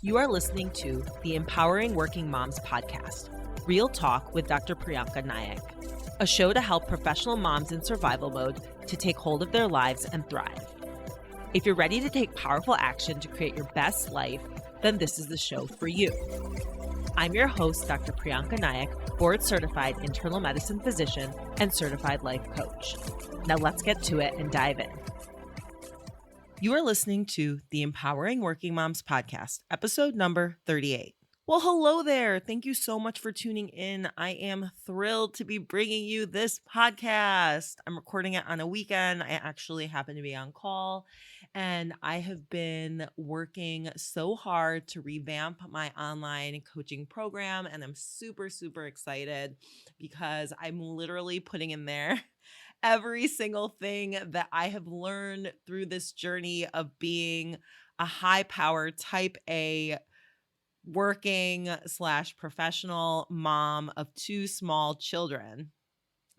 You are listening to the Empowering Working Moms podcast, Real Talk with Dr. Prianca Naik, a show to help professional moms in survival mode to take hold of their lives and thrive. If you're ready to take powerful action to create your best life, then this is the show for you. I'm your host, Dr. Prianca Naik, board-certified internal medicine physician and certified life coach. Now let's get to it and dive in. You are listening to the Empowering Working Moms podcast, episode number 38. Well, hello there. Thank you so much for tuning in. I am thrilled to be bringing you this podcast. I'm recording it on a weekend. I actually happen to be on call, and I have been working so hard to revamp my online coaching program, and I'm super, super excited because I'm literally putting in there every single thing that I have learned through this journey of being a high-powered type A working/professional mom of two small children.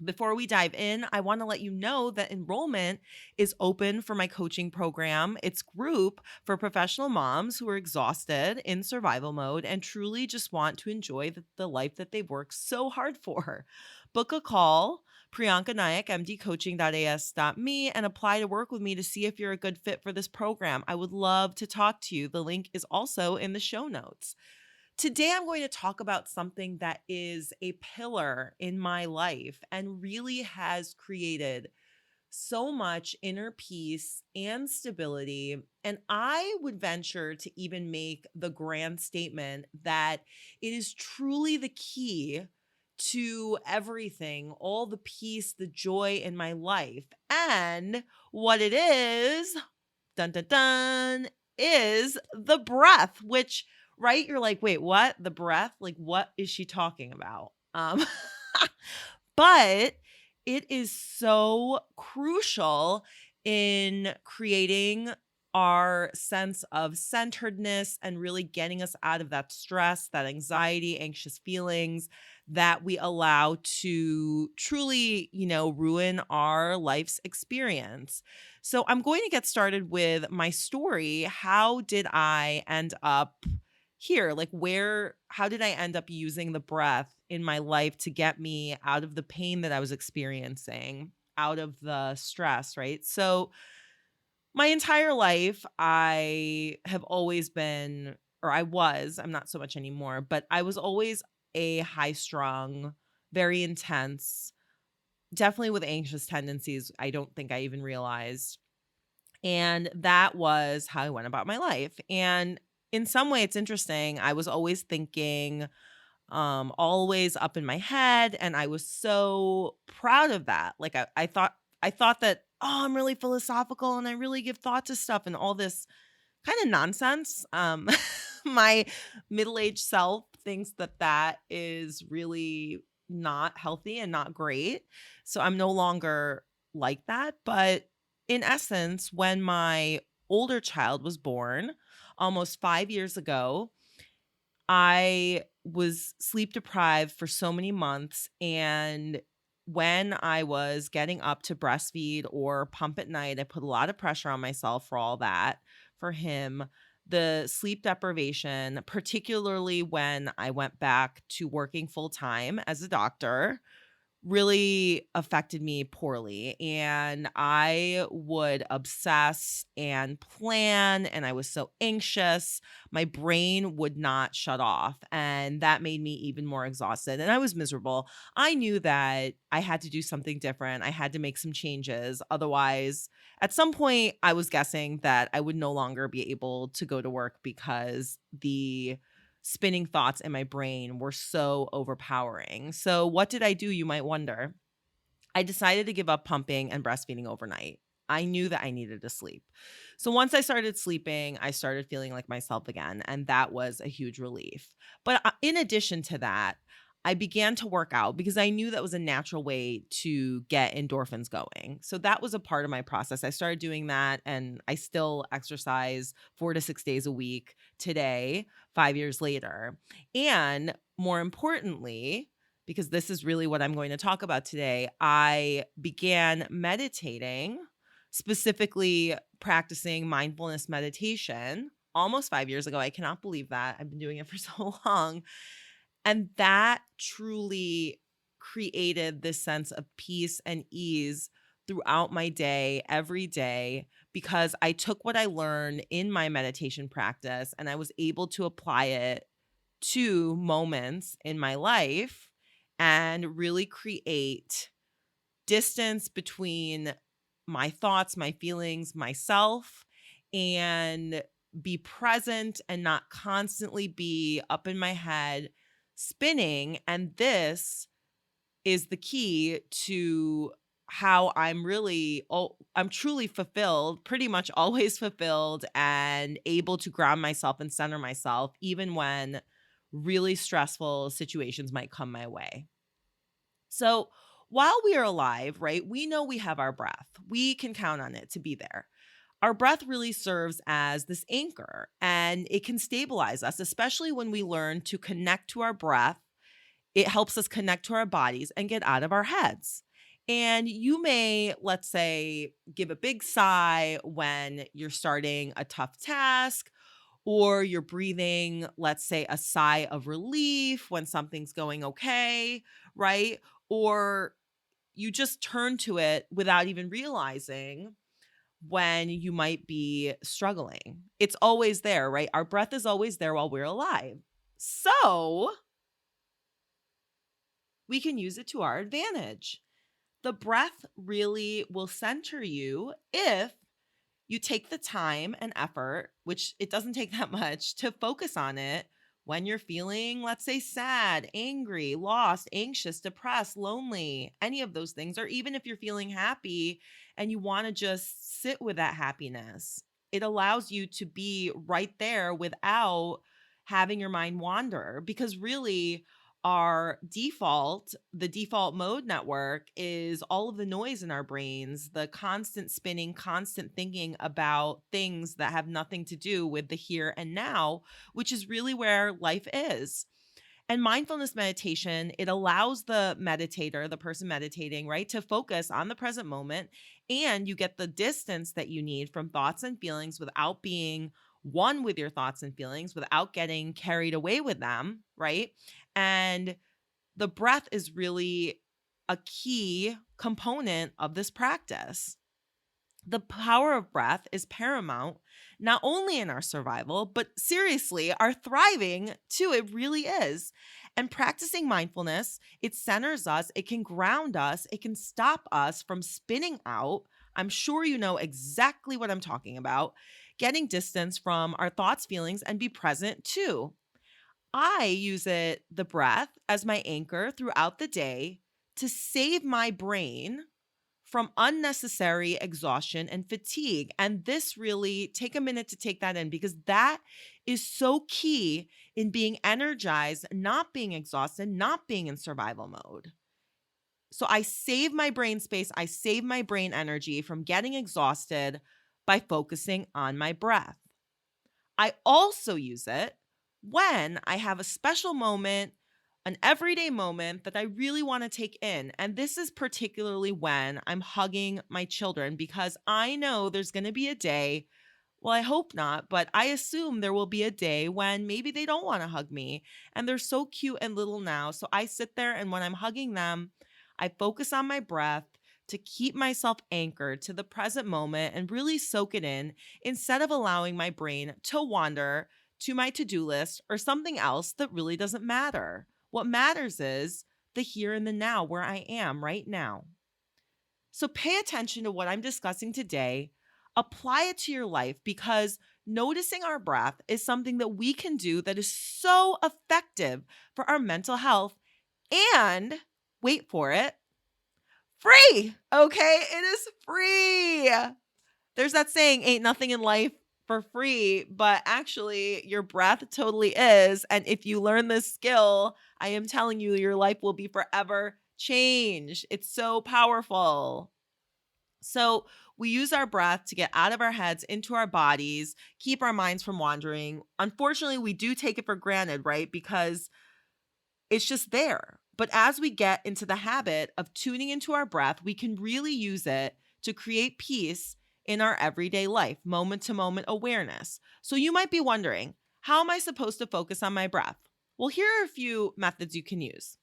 Before we dive in, I want to let you know that enrollment is open for my coaching program. It's group for professional moms who are exhausted in survival mode and truly just want to enjoy the life that they've worked so hard for. Book a call, Prianca Naik, mdcoaching.as.me, and apply to work with me to see if you're a good fit for this program. I would love to talk to you. The link is also in the show notes. Today, I'm going to talk about something that is a pillar in my life and really has created so much inner peace and stability. And I would venture to even make the grand statement that it is truly the key to everything, all the peace, the joy in my life. And what it is, dun dun dun, is the breath, which, right? You're like, wait, what? The breath? Like, what is she talking about? But it is so crucial in creating our sense of centeredness and really getting us out of that stress, that anxiety, anxious feelings that we allow to truly, ruin our life's experience. So I'm going to get started with my story. How did I end up here? How did I end up using the breath in my life to get me out of the pain that I was experiencing, out of the stress, right? So my entire life, I have always been, or I was, I'm not so much anymore, but I was always a high strung, very intense, definitely with anxious tendencies. I don't think I even realized. And that was how I went about my life. And in some way, it's interesting. I was always thinking, always up in my head. And I was so proud of that. Like I thought that, oh, I'm really philosophical and I really give thought to stuff and all this kind of nonsense. My middle-aged self thinks that is really not healthy and not great. So I'm no longer like that. But in essence, when my older child was born almost 5 years ago, I was sleep deprived for so many months. And when I was getting up to breastfeed or pump at night, I put a lot of pressure on myself for all that for him. The sleep deprivation, particularly when I went back to working full time as a doctor, really affected me poorly. And I would obsess and plan, and I was so anxious. My brain would not shut off, and that made me even more exhausted. And I was miserable. I knew that I had to do something different. I had to make some changes. Otherwise, at some point, I was guessing that I would no longer be able to go to work because the spinning thoughts in my brain were so overpowering. So what did I do, you might wonder? I decided to give up pumping and breastfeeding overnight. I knew that I needed to sleep. So once I started sleeping, I started feeling like myself again, and that was a huge relief. But in addition to that, I began to work out because I knew that was a natural way to get endorphins going. So that was a part of my process. I started doing that, and I still exercise 4 to 6 days a week today, 5 years later. And more importantly, because this is really what I'm going to talk about today, I began meditating, specifically practicing mindfulness meditation almost 5 years ago. I cannot believe that. I've been doing it for so long. And that truly created this sense of peace and ease throughout my day, every day, because I took what I learned in my meditation practice and I was able to apply it to moments in my life and really create distance between my thoughts, my feelings, myself, and be present and not constantly be up in my head spinning. And this is the key to how I'm truly fulfilled, pretty much always fulfilled, and able to ground myself and center myself, even when really stressful situations might come my way. So while we are alive, right, we know we have our breath. We can count on it to be there. Our breath really serves as this anchor and it can stabilize us, especially when we learn to connect to our breath. It helps us connect to our bodies and get out of our heads. And you may, let's say, give a big sigh when you're starting a tough task, or you're breathing, let's say, a sigh of relief when something's going okay, right? Or you just turn to it without even realizing when you might be struggling. It's always there, right? Our breath is always there while we're alive. So we can use it to our advantage. The breath really will center you if you take the time and effort, which it doesn't take that much, to focus on it when you're feeling, let's say, sad, angry, lost, anxious, depressed, lonely, any of those things, or even if you're feeling happy and you want to just sit with that happiness. It allows you to be right there without having your mind wander because really the default mode network is all of the noise in our brains, the constant spinning, constant thinking about things that have nothing to do with the here and now, which is really where life is. And mindfulness meditation, it allows the meditator, the person meditating, right, to focus on the present moment. And you get the distance that you need from thoughts and feelings without being one with your thoughts and feelings, without getting carried away with them, right? And the breath is really a key component of this practice. The power of breath is paramount, not only in our survival, but seriously, our thriving too. It really is. And practicing mindfulness, it centers us, it can ground us, it can stop us from spinning out. I'm sure you know exactly what I'm talking about. Getting distance from our thoughts, feelings, and be present too. I use the breath, as my anchor throughout the day to save my brain from unnecessary exhaustion and fatigue. And this really, take a minute to take that in because that is so key in being energized, not being exhausted, not being in survival mode. So I save my brain space, I save my brain energy from getting exhausted by focusing on my breath. I also use it when I have a special moment, an everyday moment that I really want to take in. And this is particularly when I'm hugging my children because I know there's going to be a day. Well, I hope not, but I assume there will be a day when maybe they don't want to hug me and they're so cute and little now. So I sit there and when I'm hugging them, I focus on my breath to keep myself anchored to the present moment and really soak it in instead of allowing my brain to wander to my to-do list or something else that really doesn't matter. What matters is the here and the now where I am right now. So pay attention to what I'm discussing today. Apply it to your life because noticing our breath is something that we can do that is so effective for our mental health and, wait for it, free. Okay, it is free. There's that saying, ain't nothing in life for free, but actually your breath totally is. And if you learn this skill, I am telling you, your life will be forever changed. It's so powerful. So we use our breath to get out of our heads into our bodies, keep our minds from wandering. Unfortunately, we do take it for granted, right? Because it's just there. But as we get into the habit of tuning into our breath, we can really use it to create peace in our everyday life, moment to moment awareness. So you might be wondering, how am I supposed to focus on my breath? Well, here are a few methods you can use.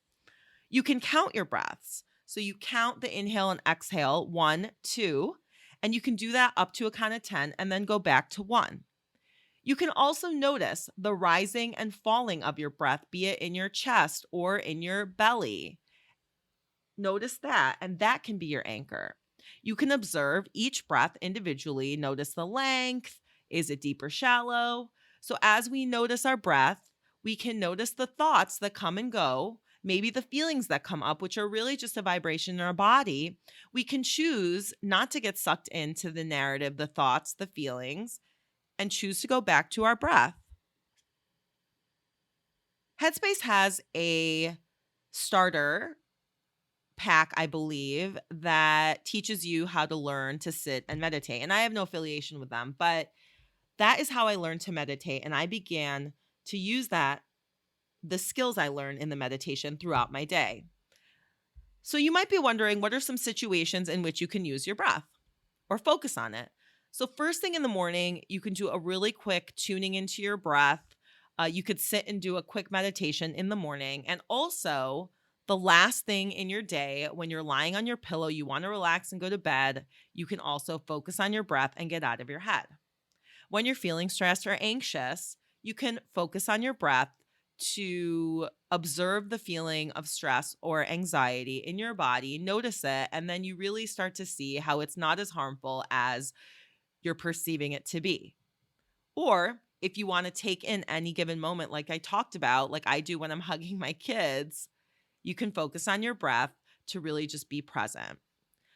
You can count your breaths. So you count the inhale and exhale, 1, 2, and you can do that up to a count of 10 and then go back to 1. You can also notice the rising and falling of your breath, be it in your chest or in your belly. Notice that, and that can be your anchor. You can observe each breath individually. Notice the length. Is it deep or shallow? So as we notice our breath, we can notice the thoughts that come and go, maybe the feelings that come up, which are really just a vibration in our body. We can choose not to get sucked into the narrative, the thoughts, the feelings, and choose to go back to our breath. Headspace has a starter pack, I believe, that teaches you how to learn to sit and meditate. And I have no affiliation with them, but that is how I learned to meditate. And I began to use the skills I learned in the meditation throughout my day. So you might be wondering, what are some situations in which you can use your breath or focus on it? So first thing in the morning, you can do a really quick tuning into your breath. You could sit and do a quick meditation in the morning. And also, the last thing in your day, when you're lying on your pillow, you want to relax and go to bed, you can also focus on your breath and get out of your head. When you're feeling stressed or anxious, you can focus on your breath to observe the feeling of stress or anxiety in your body, notice it, and then you really start to see how it's not as harmful as you're perceiving it to be. Or if you want to take in any given moment, like I talked about, like I do when I'm hugging my kids, you can focus on your breath to really just be present.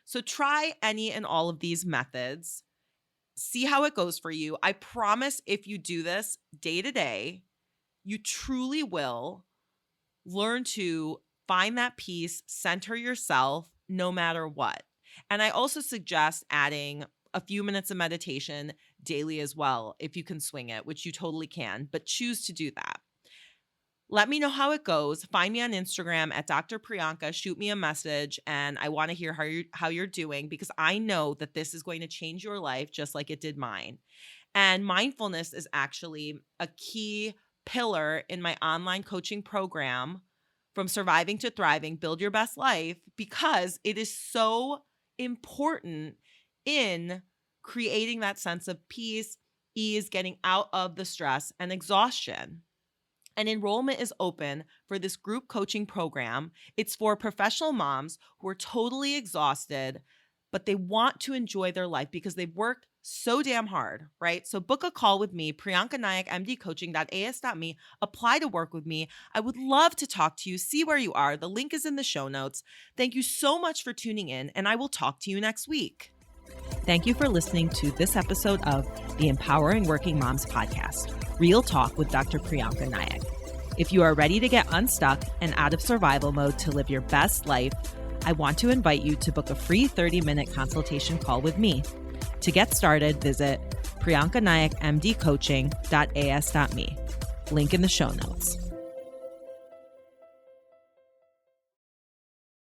So try any and all of these methods. See how it goes for you. I promise if you do this day to day, you truly will learn to find that peace, center yourself no matter what. And I also suggest adding a few minutes of meditation daily as well, if you can swing it, which you totally can, but choose to do that. Let me know how it goes. Find me on Instagram at Dr. Prianca. Shoot me a message, and I want to hear how you're doing, because I know that this is going to change your life just like it did mine. And mindfulness is actually a key pillar in my online coaching program, From Surviving to Thriving, Build Your Best Life, because it is so important in creating that sense of peace, ease, getting out of the stress and exhaustion. And enrollment is open for this group coaching program. It's for professional moms who are totally exhausted, but they want to enjoy their life because they've worked so damn hard, right? So book a call with me, Prianca Naik, mdcoaching.as.me. Apply to work with me. I would love to talk to you, see where you are. The link is in the show notes. Thank you so much for tuning in, and I will talk to you next week. Thank you for listening to this episode of the Empowering Working Moms podcast, Real Talk with Dr. Prianca Naik. If you are ready to get unstuck and out of survival mode to live your best life, I want to invite you to book a free 30-minute consultation call with me. To get started, visit priancanaikmdcoaching.as.me. Link in the show notes.